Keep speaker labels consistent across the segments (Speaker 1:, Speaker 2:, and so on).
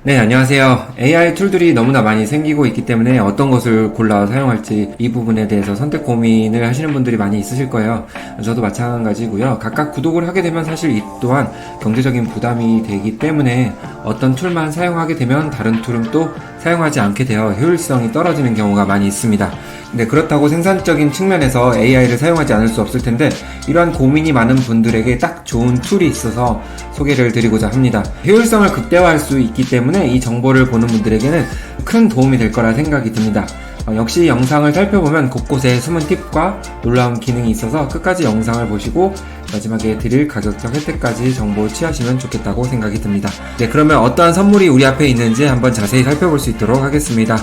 Speaker 1: 네, 안녕하세요. AI 툴들이 너무나 많이 생기고 있기 때문에 어떤 것을 골라 사용할지 이 부분에 대해서 선택 고민을 하시는 분들이 많이 있으실 거예요. 저도 마찬가지고요. 각각 구독을 하게 되면 사실 이 또한 경제적인 부담이 되기 때문에 어떤 툴만 사용하게 되면 다른 툴은 또 사용하지 않게 되어 효율성이 떨어지는 경우가 많이 있습니다. 네, 그렇다고 생산적인 측면에서 AI를 사용하지 않을 수 없을 텐데 이러한 고민이 많은 분들에게 딱 좋은 툴이 있어서 소개를 드리고자 합니다. 효율성을 극대화할 수 있기 때문에 이 정보를 보는 분들에게는 큰 도움이 될 거라 생각이 듭니다. 역시 영상을 살펴보면 곳곳에 숨은 팁과 놀라운 기능이 있어서 끝까지 영상을 보시고 마지막에 드릴 가격적 혜택까지 정보 취하시면 좋겠다고 생각이 듭니다. 네, 그러면 어떠한 선물이 우리 앞에 있는지 한번 자세히 살펴볼 수 있도록 하겠습니다.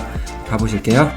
Speaker 1: 가보실게요.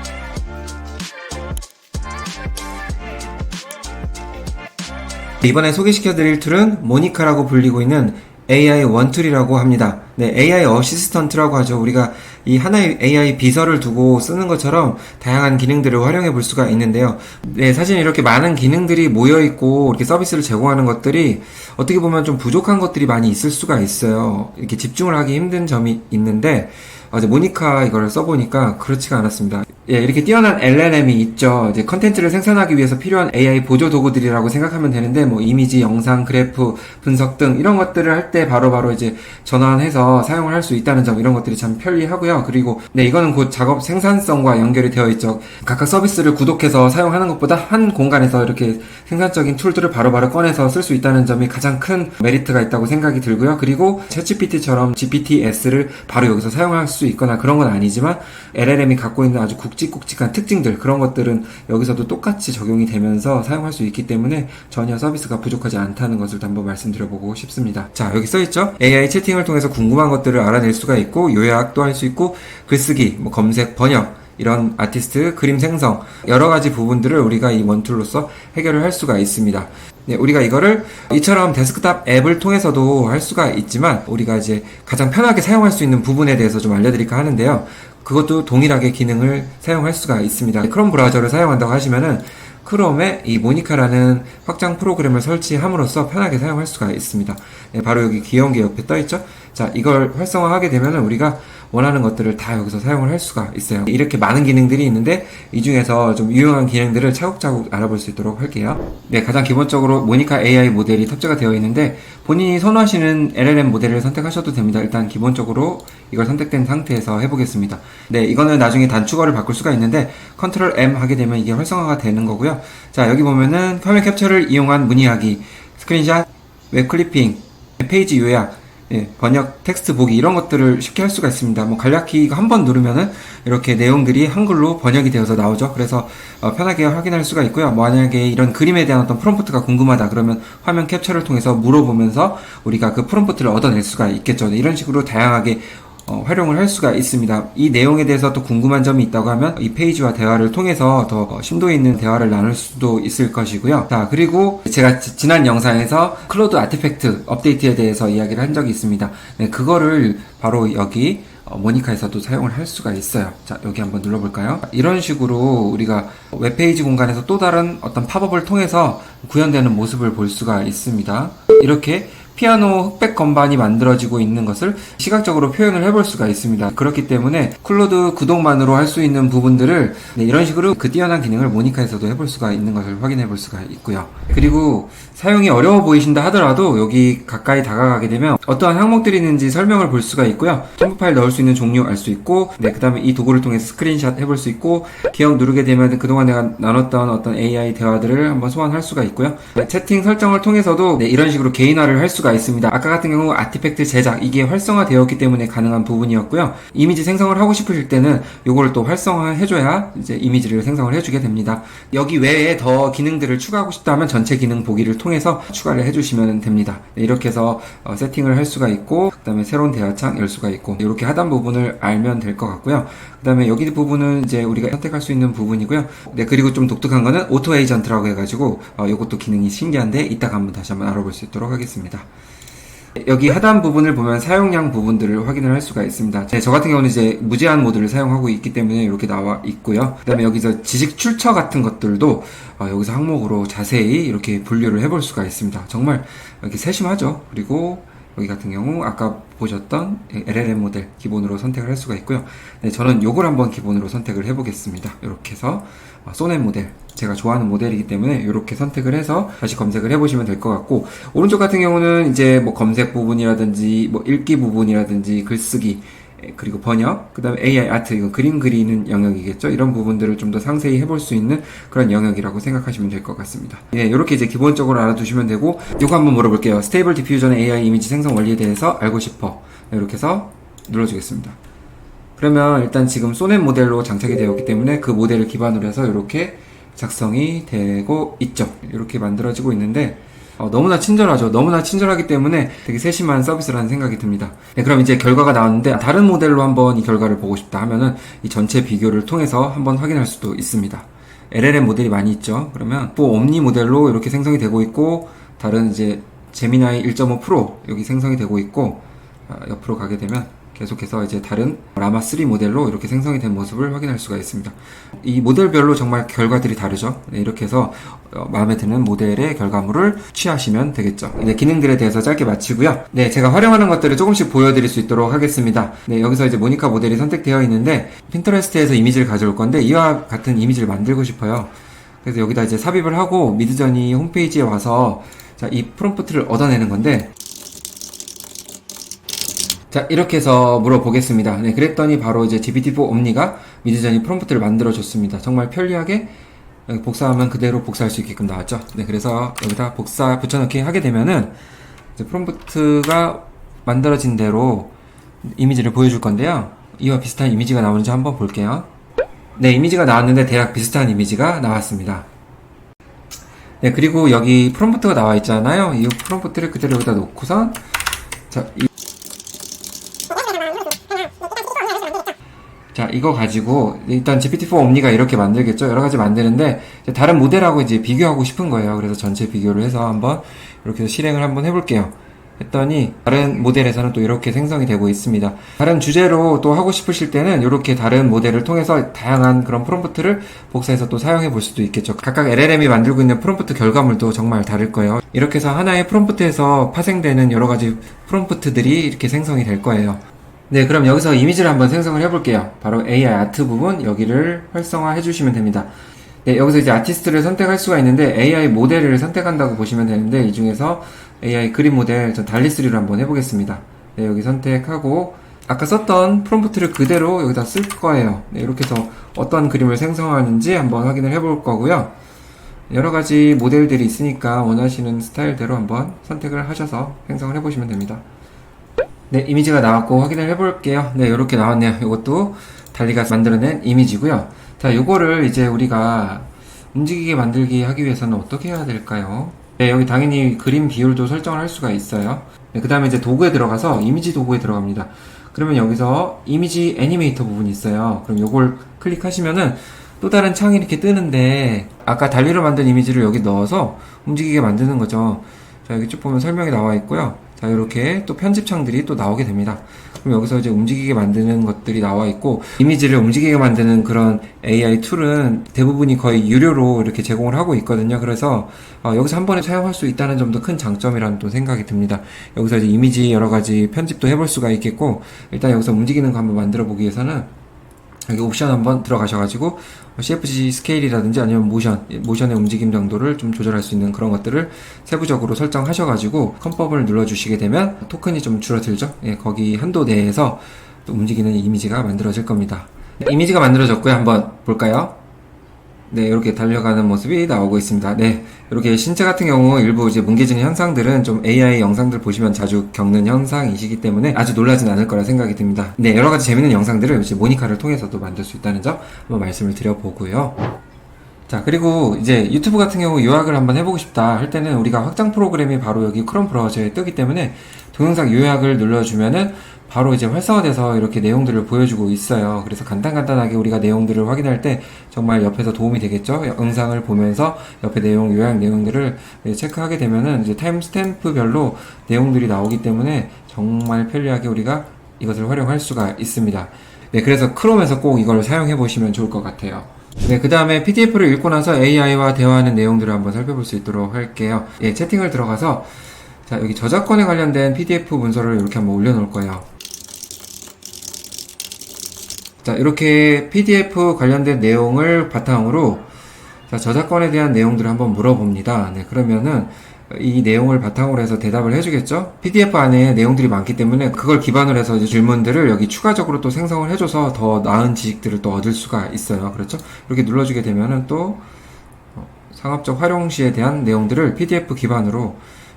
Speaker 1: 이번에 소개시켜드릴 툴은 모니카라고 불리고 있는 AI 원툴이라고 합니다. 네, AI 어시스턴트라고 하죠. 우리가 이 하나의 AI 비서를 두고 쓰는 것처럼 다양한 기능들을 활용해 볼 수가 있는데요. 네, 사실 이렇게 많은 기능들이 모여있고 이렇게 서비스를 제공하는 것들이 어떻게 보면 좀 부족한 것들이 많이 있을 수가 있어요. 이렇게 집중을 하기 힘든 점이 있는데 어제 모니카 이걸 써보니까 그렇지가 않았습니다. 예, 이렇게 뛰어난 LLM이 있죠. 이제 컨텐츠를 생산하기 위해서 필요한 AI 보조 도구들이라고 생각하면 되는데, 뭐 이미지, 영상, 그래프, 분석 등 이런 것들을 할 때 바로바로 이제 전환해서 사용을 할 수 있다는 점, 이런 것들이 참 편리하고요. 그리고 네, 이거는 곧 작업 생산성과 연결이 되어 있죠. 각각 서비스를 구독해서 사용하는 것보다 한 공간에서 이렇게 생산적인 툴들을 바로바로 꺼내서 쓸 수 있다는 점이 가장 큰 메리트가 있다고 생각이 들고요. 그리고 챗GPT처럼 GPTS를 바로 여기서 사용할 수 있거나 그런 건 아니지만 LLM이 갖고 있는 아주 굵직굵직한 특징들, 그런 것들은 여기서도 똑같이 적용이 되면서 사용할 수 있기 때문에 전혀 서비스가 부족하지 않다는 것을 한번 말씀드려보고 싶습니다. 자, 여기 써있죠? AI 채팅을 통해서 궁금한 것들을 알아낼 수가 있고 요약도 할 수 있고 글쓰기, 뭐 검색, 번역, 이런 아티스트, 그림 생성, 여러 가지 부분들을 우리가 이 원툴로서 해결을 할 수가 있습니다. 네, 우리가 이거를 이처럼 데스크탑 앱을 통해서도 할 수가 있지만 우리가 이제 가장 편하게 사용할 수 있는 부분에 대해서 좀 알려드릴까 하는데요. 그것도 동일하게 기능을 사용할 수가 있습니다. 크롬 브라우저를 사용한다고 하시면은 크롬에 이 모니카라는 확장 프로그램을 설치함으로써 편하게 사용할 수가 있습니다. 네, 바로 여기 귀여운 게 옆에 떠있죠? 자, 이걸 활성화하게 되면 우리가 원하는 것들을 다 여기서 사용을 할 수가 있어요. 이렇게 많은 기능들이 있는데 이 중에서 좀 유용한 기능들을 차곡차곡 알아볼 수 있도록 할게요. 네, 가장 기본적으로 모니카 AI 모델이 탑재가 되어 있는데 본인이 선호하시는 LLM 모델을 선택하셔도 됩니다. 일단 기본적으로 이걸 선택된 상태에서 해보겠습니다. 네, 이거는 나중에 단축어를 바꿀 수가 있는데 컨트롤 M 하게 되면 이게 활성화가 되는 거고요. 자, 여기 보면은 화면 캡처를 이용한 문의하기, 스크린샷, 웹 클리핑, 페이지 요약, 예, 번역, 텍스트 보기, 이런 것들을 쉽게 할 수가 있습니다. 뭐 간략히 이거 한 번 누르면은 이렇게 내용들이 한글로 번역이 되어서 나오죠. 그래서 편하게 확인할 수가 있고요. 만약에 이런 그림에 대한 어떤 프롬프트가 궁금하다 그러면 화면 캡처를 통해서 물어보면서 우리가 그 프롬프트를 얻어낼 수가 있겠죠. 이런 식으로 다양하게 활용을 할 수가 있습니다. 이 내용에 대해서 또 궁금한 점이 있다고 하면 이 페이지와 대화를 통해서 더 심도 있는 대화를 나눌 수도 있을 것이고요. 자, 그리고 제가 지난 영상에서 클로드 아티팩트 업데이트에 대해서 이야기를 한 적이 있습니다. 네, 그거를 바로 여기 모니카에서도 사용을 할 수가 있어요. 자, 여기 한번 눌러볼까요? 이런 식으로 우리가 웹페이지 공간에서 또 다른 어떤 팝업을 통해서 구현되는 모습을 볼 수가 있습니다. 이렇게 피아노 흑백 건반이 만들어지고 있는 것을 시각적으로 표현을 해볼 수가 있습니다. 그렇기 때문에 클로드 구독만으로 할 수 있는 부분들을 이런 식으로 그 뛰어난 기능을 모니카에서도 해볼 수가 있는 것을 확인해 볼 수가 있고요. 그리고 사용이 어려워 보이신다 하더라도 여기 가까이 다가가게 되면 어떠한 항목들이 있는지 설명을 볼 수가 있고요. 첨부 파일 넣을 수 있는 종류 알 수 있고, 네, 그 다음에 이 도구를 통해서 스크린샷 해볼 수 있고, 기억 누르게 되면 그동안 내가 나눴던 어떤 AI 대화들을 한번 소환할 수가 있고요. 네, 채팅 설정을 통해서도 이런 식으로 개인화를 할 수가 있습니다. 아까 같은 경우 아티팩트 제작, 이게 활성화되었기 때문에 가능한 부분이었고요. 이미지 생성을 하고 싶으실 때는 이걸 또 활성화해줘야 이제 이미지를 생성을 해주게 됩니다. 여기 외에 더 기능들을 추가하고 싶다면 전체 기능 보기를 통해서 추가를 해주시면 됩니다. 네, 이렇게 해서 세팅을 할 수가 있고, 그 다음에 새로운 대화창 열 수가 있고, 이렇게 하단 부분을 알면 될 것 같고요. 그 다음에 여기 부분은 이제 우리가 선택할 수 있는 부분이고요. 네, 그리고 좀 독특한 거는 오토 에이전트라고 해가지고 이것도 기능이 신기한데 이따가 한번 다시 한번 알아볼 수 있도록 하겠습니다. 여기 하단 부분을 보면 사용량 부분들을 확인을 할 수가 있습니다. 저 같은 경우는 이제 무제한 모드를 사용하고 있기 때문에 이렇게 나와 있고요. 그 다음에 여기서 지식 출처 같은 것들도 여기서 항목으로 자세히 이렇게 분류를 해볼 수가 있습니다. 정말 이렇게 세심하죠. 그리고 여기 같은 경우 아까 보셨던 LLM 모델 기본으로 선택을 할 수가 있고요. 네, 저는 요걸 한번 기본으로 선택을 해보겠습니다. 이렇게 해서 소넷 모델, 제가 좋아하는 모델이기 때문에 이렇게 선택을 해서 다시 검색을 해보시면 될 것 같고, 오른쪽 같은 경우는 이제 뭐 검색 부분이라든지 뭐 읽기 부분이라든지 글쓰기, 그리고 번역, 그 다음에 AI 아트, 이거 그림 그리는 영역이겠죠. 이런 부분들을 좀 더 상세히 해볼 수 있는 그런 영역이라고 생각하시면 될 것 같습니다. 네, 이렇게 이제 기본적으로 알아두시면 되고, 요거 한번 물어볼게요. 스테이블 디퓨전의 AI 이미지 생성 원리에 대해서 알고 싶어. 네, 이렇게 해서 눌러주겠습니다. 그러면 일단 지금 소넷 모델로 장착이 되었기 때문에 그 모델을 기반으로 해서 이렇게 작성이 되고 있죠. 이렇게 만들어지고 있는데, 너무나 친절하죠. 너무나 친절하기 때문에 되게 세심한 서비스라는 생각이 듭니다. 네, 그럼 이제 결과가 나왔는데 다른 모델로 한번 이 결과를 보고 싶다 하면은 이 전체 비교를 통해서 한번 확인할 수도 있습니다. LLM 모델이 많이 있죠. 그러면 또 옴니 모델로 이렇게 생성이 되고 있고, 다른 이제 제미나이 1.5 프로 여기 생성이 되고 있고, 옆으로 가게 되면 계속해서 이제 다른 라마3 모델로 이렇게 생성이 된 모습을 확인할 수가 있습니다. 이 모델별로 정말 결과들이 다르죠. 네, 이렇게 해서 마음에 드는 모델의 결과물을 취하시면 되겠죠. 네, 기능들에 대해서 짧게 마치고요. 네, 제가 활용하는 것들을 조금씩 보여드릴 수 있도록 하겠습니다. 네, 여기서 이제 모니카 모델이 선택되어 있는데, 핀터레스트에서 이미지를 가져올 건데 이와 같은 이미지를 만들고 싶어요. 그래서 여기다 이제 삽입을 하고 미드저니 홈페이지에 와서 자, 이 프롬프트를 얻어내는 건데, 자, 이렇게 해서 물어보겠습니다. 네, 그랬더니 바로 이제 GPT-4 옴니가 미드저니 프롬프트를 만들어줬습니다. 정말 편리하게 여기 복사하면 그대로 복사할 수 있게끔 나왔죠. 네, 그래서 여기다 복사 붙여넣기 하게 되면은 이제 프롬프트가 만들어진 대로 이미지를 보여줄 건데요. 이와 비슷한 이미지가 나오는지 한번 볼게요. 네, 이미지가 나왔는데 대략 비슷한 이미지가 나왔습니다. 네, 그리고 여기 프롬프트가 나와 있잖아요. 이 프롬프트를 그대로 여기다 놓고선 자, 이거 가지고 일단 GPT-4 옴니가 이렇게 만들겠죠. 여러 가지 만드는데 다른 모델하고 이제 비교하고 싶은 거예요. 그래서 전체 비교를 해서 한번 이렇게 해서 실행을 한번 해볼게요. 했더니 다른 모델에서는 또 이렇게 생성이 되고 있습니다. 다른 주제로 또 하고 싶으실 때는 이렇게 다른 모델을 통해서 다양한 그런 프롬프트를 복사해서 또 사용해 볼 수도 있겠죠. 각각 LLM이 만들고 있는 프롬프트 결과물도 정말 다를 거예요. 이렇게 해서 하나의 프롬프트에서 파생되는 여러 가지 프롬프트들이 이렇게 생성이 될 거예요. 네, 그럼 여기서 이미지를 한번 생성을 해볼게요. 바로 AI 아트 부분 여기를 활성화해 주시면 됩니다. 네, 여기서 이제 아티스트를 선택할 수가 있는데 AI 모델을 선택한다고 보시면 되는데, 이 중에서 AI 그림 모델 전 달리3로 한번 해보겠습니다. 네, 여기 선택하고 아까 썼던 프롬프트를 그대로 여기다 쓸 거예요. 네, 이렇게 해서 어떤 그림을 생성하는지 한번 확인을 해볼 거고요. 여러 가지 모델들이 있으니까 원하시는 스타일대로 한번 선택을 하셔서 생성을 해보시면 됩니다. 네, 이미지가 나왔고 확인을 해볼게요. 네, 이렇게 나왔네요. 이것도 달리가 만들어낸 이미지고요. 자, 이거를 이제 우리가 움직이게 만들기 하기 위해서는 어떻게 해야 될까요? 네, 여기 당연히 그림 비율도 설정을 할 수가 있어요. 네, 그 다음에 이제 도구에 들어가서 이미지 도구에 들어갑니다. 그러면 여기서 이미지 애니메이터 부분이 있어요. 그럼 요걸 클릭하시면은 또 다른 창이 이렇게 뜨는데, 아까 달리로 만든 이미지를 여기 넣어서 움직이게 만드는 거죠. 자, 여기 쭉 보면 설명이 나와 있고요. 자, 이렇게 또 편집창들이 또 나오게 됩니다. 그럼 여기서 이제 움직이게 만드는 것들이 나와 있고, 이미지를 움직이게 만드는 그런 AI 툴은 대부분이 거의 유료로 이렇게 제공을 하고 있거든요. 그래서 여기서 한 번에 사용할 수 있다는 점도 큰 장점이라는 또 생각이 듭니다. 여기서 이제 이미지 여러 가지 편집도 해볼 수가 있겠고, 일단 여기서 움직이는 거 한번 만들어 보기 위해서는 여기 옵션 한번 들어가셔가지고 CFG 스케일이라든지 아니면 모션의 움직임 정도를 좀 조절할 수 있는 그런 것들을 세부적으로 설정하셔가지고 컨펌을 눌러주시게 되면 토큰이 좀 줄어들죠. 예, 거기 한도 내에서 또 움직이는 이미지가 만들어질 겁니다. 네, 이미지가 만들어졌고요. 한번 볼까요? 네, 이렇게 달려가는 모습이 나오고 있습니다. 네, 이렇게 신체 같은 경우 일부 이제 뭉개지는 현상들은 좀 AI 영상들 보시면 자주 겪는 현상이시기 때문에 아주 놀라진 않을 거라 생각이 듭니다. 네, 여러 가지 재밌는 영상들을 이제 모니카를 통해서도 만들 수 있다는 점 한번 말씀을 드려보고요. 자, 그리고 이제 유튜브 같은 경우 요약을 한번 해보고 싶다 할 때는 우리가 확장 프로그램이 바로 여기 크롬 브라우저에 뜨기 때문에 동영상 요약을 눌러주면은 바로 이제 활성화돼서 이렇게 내용들을 보여주고 있어요. 그래서 간단하게 우리가 내용들을 확인할 때 정말 옆에서 도움이 되겠죠. 영상을 보면서 옆에 내용, 요약 내용들을 체크하게 되면은 이제 타임 스탬프별로 내용들이 나오기 때문에 정말 편리하게 우리가 이것을 활용할 수가 있습니다. 네, 그래서 크롬에서 꼭 이걸 사용해 보시면 좋을 것 같아요. 네, 그 다음에 PDF를 읽고 나서 AI와 대화하는 내용들을 한번 살펴볼 수 있도록 할게요. 예, 채팅을 들어가서 자, 여기 저작권에 관련된 PDF 문서를 이렇게 한번 올려놓을 거예요. 자, 이렇게 PDF 관련된 내용을 바탕으로 자, 저작권에 대한 내용들을 한번 물어봅니다. 네, 그러면은 이 내용을 바탕으로 해서 대답을 해주겠죠? PDF 안에 내용들이 많기 때문에 그걸 기반으로 해서 이제 질문들을 여기 추가적으로 또 생성을 해줘서 더 나은 지식들을 또 얻을 수가 있어요. 그렇죠? 이렇게 눌러주게 되면은 또 상업적 활용 시에 대한 내용들을 PDF 기반으로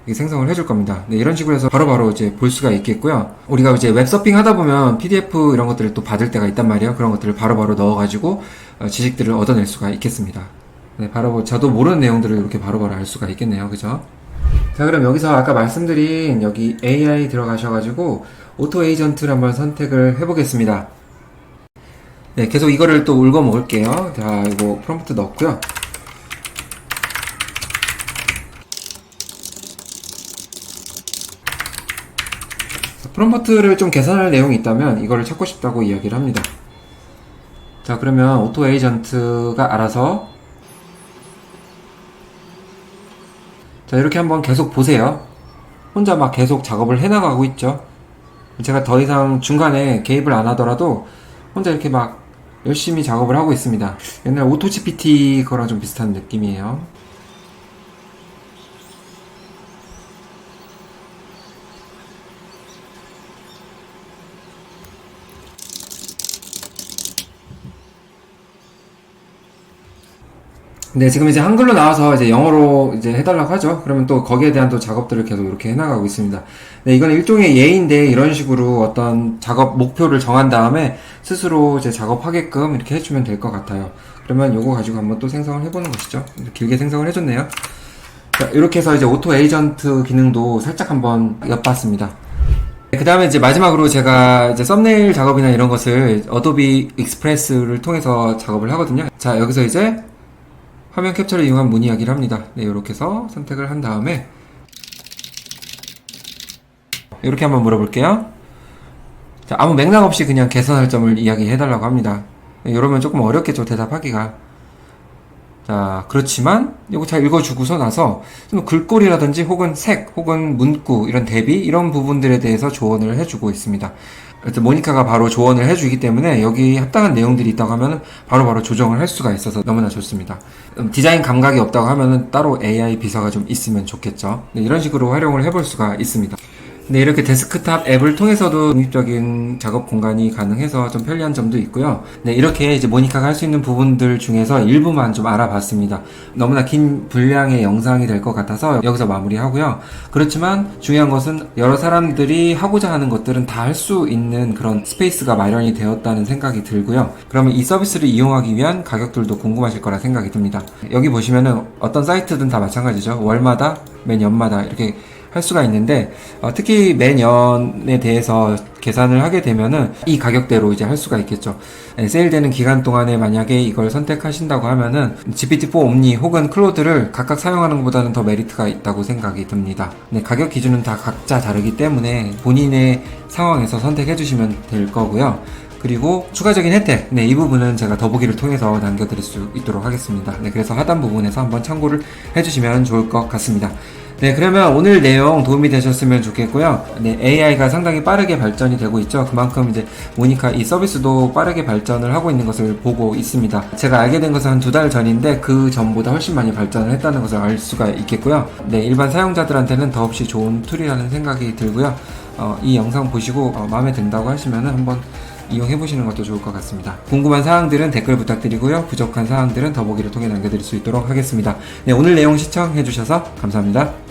Speaker 1: 생성을 해줄 겁니다. 네, 이런 식으로 해서 바로바로 이제 볼 수가 있겠고요. 우리가 이제 웹서핑 하다 보면 PDF 이런 것들을 또 받을 때가 있단 말이에요. 그런 것들을 바로바로 넣어가지고 지식들을 얻어낼 수가 있겠습니다. 네, 바로 저도 모르는 내용들을 이렇게 바로바로 알 수가 있겠네요. 그죠? 자, 그럼 여기서 아까 말씀드린 여기 AI 들어가셔가지고 오토 에이전트를 한번 선택을 해보겠습니다. 네, 계속 이거를 또 울고 먹을게요. 자, 이거 프롬프트 넣었고요. 프롬프트를 좀 개선할 내용이 있다면 이거를 찾고 싶다고 이야기를 합니다. 자, 그러면 오토 에이전트가 알아서 자, 이렇게 한번 계속 보세요. 혼자 막 계속 작업을 해나가고 있죠. 제가 더 이상 중간에 개입을 안 하더라도 혼자 이렇게 막 열심히 작업을 하고 있습니다. 옛날 오토 GPT 거랑 좀 비슷한 느낌이에요. 네, 지금 이제 한글로 나와서 이제 영어로 이제 해달라고 하죠. 그러면 또 거기에 대한 또 작업들을 계속 이렇게 해나가고 있습니다. 네, 이건 일종의 예인데 이런 식으로 어떤 작업 목표를 정한 다음에 스스로 이제 작업하게끔 이렇게 해주면 될 것 같아요. 그러면 요거 가지고 한번 또 생성을 해보는 것이죠. 길게 생성을 해줬네요. 자, 이렇게 해서 이제 오토 에이전트 기능도 살짝 한번 엿봤습니다. 그 다음에 이제 마지막으로 제가 이제 썸네일 작업이나 이런 것을 어도비 익스프레스를 통해서 작업을 하거든요. 자, 여기서 이제 화면 캡처를 이용한 문의 이야기를 합니다. 네, 이렇게 해서 선택을 한 다음에 이렇게 한번 물어볼게요. 자, 아무 맥락 없이 그냥 개선할 점을 이야기해달라고 합니다. 네, 이러면 조금 어렵겠죠, 대답하기가. 자, 그렇지만 이거 잘 읽어주고서 나서 좀 글꼴이라든지 혹은 색, 혹은 문구, 이런 대비 이런 부분들에 대해서 조언을 해주고 있습니다. 모니카가 바로 조언을 해주기 때문에 여기 합당한 내용들이 있다고 하면 바로바로 조정을 할 수가 있어서 너무나 좋습니다. 디자인 감각이 없다고 하면 따로 AI 비서가 좀 있으면 좋겠죠. 네, 이런 식으로 활용을 해볼 수가 있습니다. 네, 이렇게 데스크탑 앱을 통해서도 독립적인 작업 공간이 가능해서 좀 편리한 점도 있고요. 네, 이렇게 이제 모니카가 할 수 있는 부분들 중에서 일부만 좀 알아봤습니다. 너무나 긴 분량의 영상이 될 것 같아서 여기서 마무리하고요. 그렇지만 중요한 것은 여러 사람들이 하고자 하는 것들은 다 할 수 있는 그런 스페이스가 마련이 되었다는 생각이 들고요. 그러면 이 서비스를 이용하기 위한 가격들도 궁금하실 거라 생각이 듭니다. 여기 보시면은 어떤 사이트든 다 마찬가지죠. 월마다, 매년마다 이렇게 할 수가 있는데 특히 매년에 대해서 계산을 하게 되면은 이 가격대로 이제 할 수가 있겠죠. 네, 세일되는 기간 동안에 만약에 이걸 선택하신다고 하면은 GPT-4 옴니 혹은 클로드를 각각 사용하는 것보다는 더 메리트가 있다고 생각이 듭니다. 네, 가격 기준은 다 각자 다르기 때문에 본인의 상황에서 선택해 주시면 될 거고요. 그리고 추가적인 혜택, 네, 이 부분은 제가 더보기를 통해서 남겨드릴 수 있도록 하겠습니다. 네, 그래서 하단 부분에서 한번 참고를 해주시면 좋을 것 같습니다. 네, 그러면 오늘 내용 도움이 되셨으면 좋겠고요. 네, AI가 상당히 빠르게 발전이 되고 있죠. 그만큼 이제 모니카 이 서비스도 빠르게 발전을 하고 있는 것을 보고 있습니다. 제가 알게 된 것은 한 2달 전인데 그 전보다 훨씬 많이 발전을 했다는 것을 알 수가 있겠고요. 네, 일반 사용자들한테는 더없이 좋은 툴이라는 생각이 들고요. 이 영상 보시고 마음에 든다고 하시면은 한번 이용해보시는 것도 좋을 것 같습니다. 궁금한 사항들은 댓글 부탁드리고요. 부족한 사항들은 더보기를 통해 남겨드릴 수 있도록 하겠습니다. 네, 오늘 내용 시청해주셔서 감사합니다.